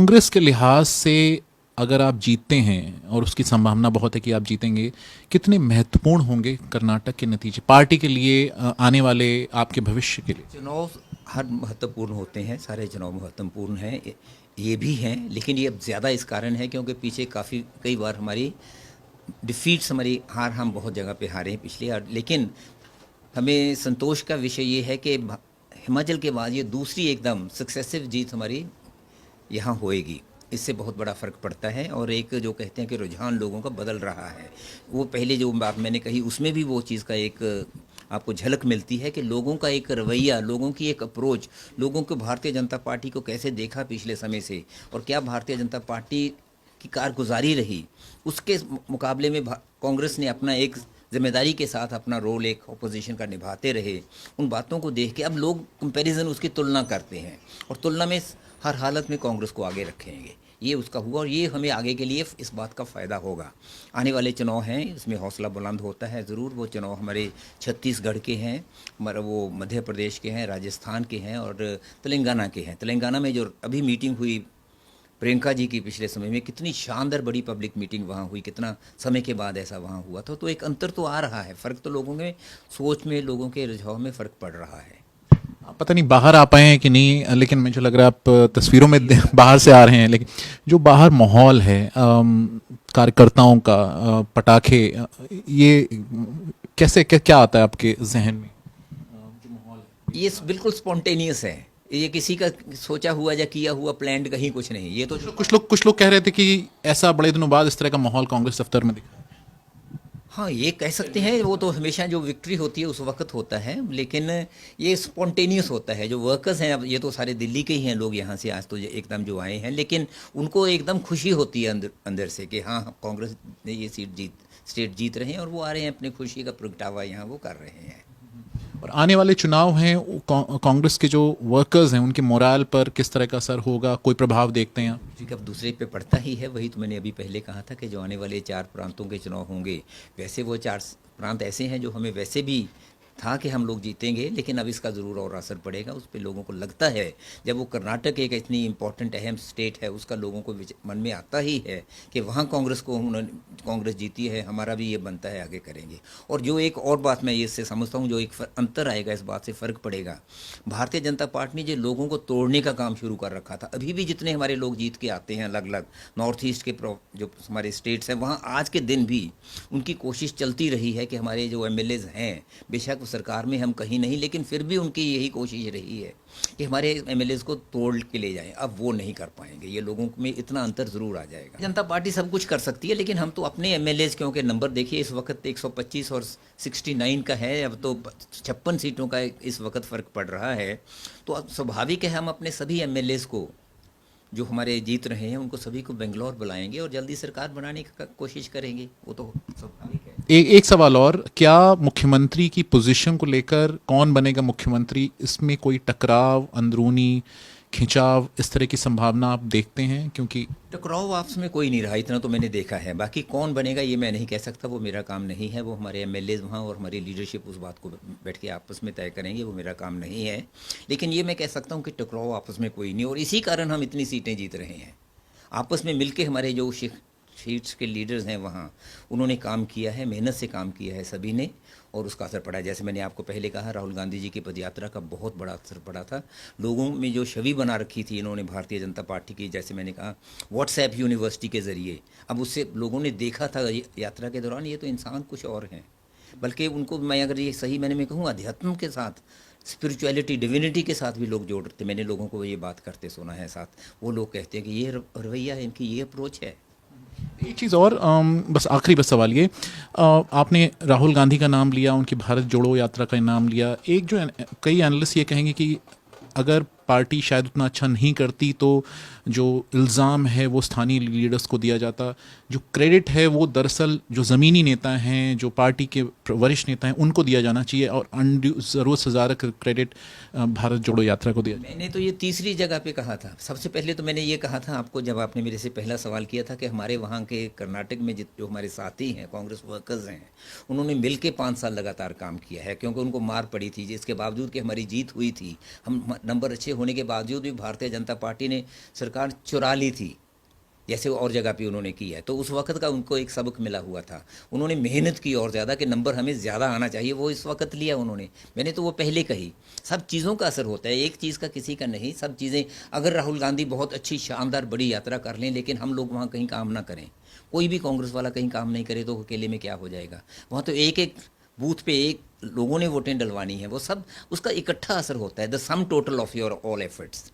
कांग्रेस के लिहाज से अगर आप जीतते हैं और उसकी संभावना बहुत है कि आप जीतेंगे, कितने महत्वपूर्ण होंगे कर्नाटक के नतीजे पार्टी के लिए, आने वाले आपके भविष्य के लिए? चुनाव हर महत्वपूर्ण होते हैं, सारे चुनाव महत्वपूर्ण हैं। ये भी हैं, लेकिन ये अब ज़्यादा इस कारण है क्योंकि पीछे काफ़ी कई बार हमारी डिफीट्स, हमारी हार, हम बहुत जगह पे हारे हैं पिछले बार। लेकिन हमें संतोष का विषय ये है कि हिमाचल के बाद ये दूसरी एकदम सक्सेसिव जीत हमारी यहाँ होएगी। इससे बहुत बड़ा फ़र्क पड़ता है और एक जो कहते हैं कि रुझान लोगों का बदल रहा है, वो पहले जो बात मैंने कही उसमें भी वो चीज़ का एक आपको झलक मिलती है कि लोगों का एक रवैया, लोगों की एक अप्रोच, लोगों को भारतीय जनता पार्टी को कैसे देखा पिछले समय से और क्या भारतीय जनता पार्टी की कारगुजारी रही, उसके मुकाबले में कांग्रेस ने अपना एक जिम्मेदारी के साथ अपना रोल एक अपोजिशन का निभाते रहे। उन बातों को देख के अब लोग कंपैरिजन, उसकी तुलना करते हैं और तुलना में हर हालत में कांग्रेस को आगे रखेंगे। ये उसका हुआ और ये हमें आगे के लिए इस बात का फ़ायदा होगा। आने वाले चुनाव हैं, इसमें हौसला बुलंद होता है ज़रूर। वो चुनाव हमारे छत्तीसगढ़ के हैं, हमारा वो मध्य प्रदेश के हैं, राजस्थान के हैं और तेलंगाना के हैं। तेलंगाना में जो अभी मीटिंग हुई प्रियंका जी की पिछले समय में, कितनी शानदार बड़ी पब्लिक मीटिंग वहाँ हुई, कितना समय के बाद ऐसा वहाँ हुआ था। तो एक अंतर तो आ रहा है, फ़र्क तो लोगों में सोच में, लोगों के रुझाव में फ़र्क पड़ रहा है। आप पता नहीं बाहर आ पाए हैं कि नहीं, लेकिन मुझे लग रहा है आप तस्वीरों में बाहर से आ रहे हैं, लेकिन जो बाहर माहौल है कार्यकर्ताओं का, पटाखे, ये कैसे क्या आता है आपके जहन में? जो माहौल है ये बिल्कुल स्पॉन्टेनियस है, ये किसी का सोचा हुआ या किया हुआ प्लान्ड कहीं कुछ नहीं। ये तो कुछ लोग कह रहे थे कि ऐसा बड़े दिनों बाद इस तरह का माहौल कांग्रेस दफ्तर में दिखा। हाँ, ये कह सकते हैं। वो तो हमेशा जो विक्ट्री होती है उस वक्त होता है, लेकिन ये स्पॉन्टेनियस होता है। जो वर्कर्स हैं, अब ये तो सारे दिल्ली के ही हैं लोग, यहाँ से आज तो एकदम जो आए हैं, लेकिन उनको एकदम खुशी होती है अंदर अंदर से कि हाँ, कांग्रेस ने ये स्टेट जीत रहे हैं और वो आ रहे हैं, अपनी खुशी का प्रगटावा यहाँ वो कर रहे हैं। और आने वाले चुनाव हैं, कांग्रेस के जो वर्कर्स हैं उनके मोराल पर किस तरह का असर होगा, कोई प्रभाव देखते हैं आप? जी, अब दूसरे पे पड़ता ही है। वही तो मैंने अभी पहले कहा था कि जो आने वाले 4 प्रांतों के चुनाव होंगे, वैसे वो 4 प्रांत ऐसे हैं जो हमें वैसे भी था कि हम लोग जीतेंगे, लेकिन अब इसका ज़रूर और असर पड़ेगा। उस पे लोगों को लगता है, जब वो कर्नाटक एक इतनी इम्पोर्टेंट अहम स्टेट है, उसका लोगों को मन में आता ही है कि वहाँ कांग्रेस जीती है, हमारा भी ये बनता है, आगे करेंगे। और जो एक और बात मैं इससे समझता हूँ, जो एक अंतर आएगा, इस बात से फ़र्क पड़ेगा, भारतीय जनता पार्टी ने जो लोगों को तोड़ने का काम शुरू कर रखा था, अभी भी जितने हमारे लोग जीत के आते हैं अलग अलग नॉर्थ ईस्ट के जो हमारे स्टेट्स हैं, वहाँ आज के दिन भी उनकी कोशिश चलती रही है कि हमारे जो एमएलएज हैं, बेशक सरकार में हम कहीं नहीं, लेकिन फिर भी उनकी यही कोशिश रही है कि हमारे एमएलएज को तोड़ के ले जाएं। अब वो नहीं कर पाएंगे। ये लोगों में इतना अंतर ज़रूर आ जाएगा। जनता पार्टी सब कुछ कर सकती है, लेकिन हम तो अपने एमएलएज, क्योंकि नंबर देखिए इस वक्त 125 और 69 का है, अब तो 56 सीटों का इस वक्त फ़र्क पड़ रहा है। तो अब स्वाभाविक है हम अपने सभी एमएलएज को जो हमारे जीत रहे हैं उनको सभी को बेंगलोर बुलाएंगे और जल्दी सरकार बनाने की कोशिश करेंगे। वो तो स्वाभाविक है। एक सवाल और, क्या मुख्यमंत्री की पोजीशन को लेकर कौन बनेगा मुख्यमंत्री, इसमें कोई टकराव, अंदरूनी खिंचाव, इस तरह की संभावना आप देखते हैं? क्योंकि टकराव आपस में कोई नहीं रहा, इतना तो मैंने देखा है। बाकी कौन बनेगा ये मैं नहीं कह सकता, वो मेरा काम नहीं है। वो हमारे एमएलए वहाँ और हमारी लीडरशिप उस बात को बैठ के आपस में तय करेंगे, वो मेरा काम नहीं है। लेकिन ये मैं कह सकता हूँ कि टकराव आपस में कोई नहीं, और इसी कारण हम इतनी सीटें जीत रहे हैं। आपस में मिलके हमारे जो सीट्स के लीडर्स हैं वहाँ, उन्होंने काम किया है, मेहनत से काम किया है सभी ने, और उसका असर पड़ा है। जैसे मैंने आपको पहले कहा, राहुल गांधी जी की पदयात्रा का बहुत बड़ा असर पड़ा था। लोगों में जो छवि बना रखी थी इन्होंने भारतीय जनता पार्टी की, जैसे मैंने कहा व्हाट्सएप यूनिवर्सिटी के ज़रिए, अब उससे लोगों ने देखा था यात्रा के दौरान, ये तो इंसान कुछ और हैं। बल्कि उनको मैं अगर ये सही मैंने में कहूँ, अध्यात्म के साथ, स्पिरिचुअलिटी, डिविनिटी के साथ भी लोग जोड़ते। मैंने लोगों को ये बात करते सुना है साथ, वो लोग कहते हैं कि ये रवैया है इनकी, ये अप्रोच है। एक चीज़ और, बस आखिरी बस सवाल ये, आपने राहुल गांधी का नाम लिया, उनकी भारत जोड़ो यात्रा का नाम लिया। एक जो कई एनालिस्ट ये कहेंगे कि अगर पार्टी शायद उतना अच्छा नहीं करती तो जो इल्ज़ाम है वो स्थानीय लीडर्स को दिया जाता, जो क्रेडिट है वो दरअसल जो ज़मीनी नेता हैं, जो पार्टी के वरिष्ठ नेता हैं, उनको दिया जाना चाहिए, और ज़रूरत से ज़्यादा क्रेडिट भारत जोड़ो यात्रा को दिया जाए। मैंने तो ये तीसरी जगह पे कहा था। सबसे पहले तो मैंने ये कहा था आपको, जब आपने मेरे से पहला सवाल किया था, कि हमारे वहाँ के कर्नाटक में जो हमारे साथी हैं, कांग्रेस वर्कर्स हैं, उन्होंने मिल के 5 साल लगातार काम किया है, क्योंकि उनको मार पड़ी थी, जिसके बावजूद कि हमारी जीत हुई थी, हम नंबर अच्छे होने के बावजूद भी भारतीय जनता पार्टी ने सरकार चुरा ली थी, जैसे और जगह पे उन्होंने की है। तो उस वक्त का उनको एक सबक मिला हुआ था, उन्होंने मेहनत की और ज़्यादा कि नंबर हमें ज़्यादा आना चाहिए, वो इस वक्त लिया उन्होंने। मैंने तो वो पहले कही, सब चीज़ों का असर होता है, एक चीज़ का किसी का नहीं, सब चीज़ें। अगर राहुल गांधी बहुत अच्छी शानदार बड़ी यात्रा कर लें, लेकिन हम लोग वहाँ कहीं काम ना करें, कोई भी कांग्रेस वाला कहीं काम नहीं करे, तो अकेले में क्या हो जाएगा। वहाँ तो एक एक बूथ पे एक लोगों ने वोटें डलवानी है, वो सब उसका इकट्ठा असर होता है, the sum total of your all efforts.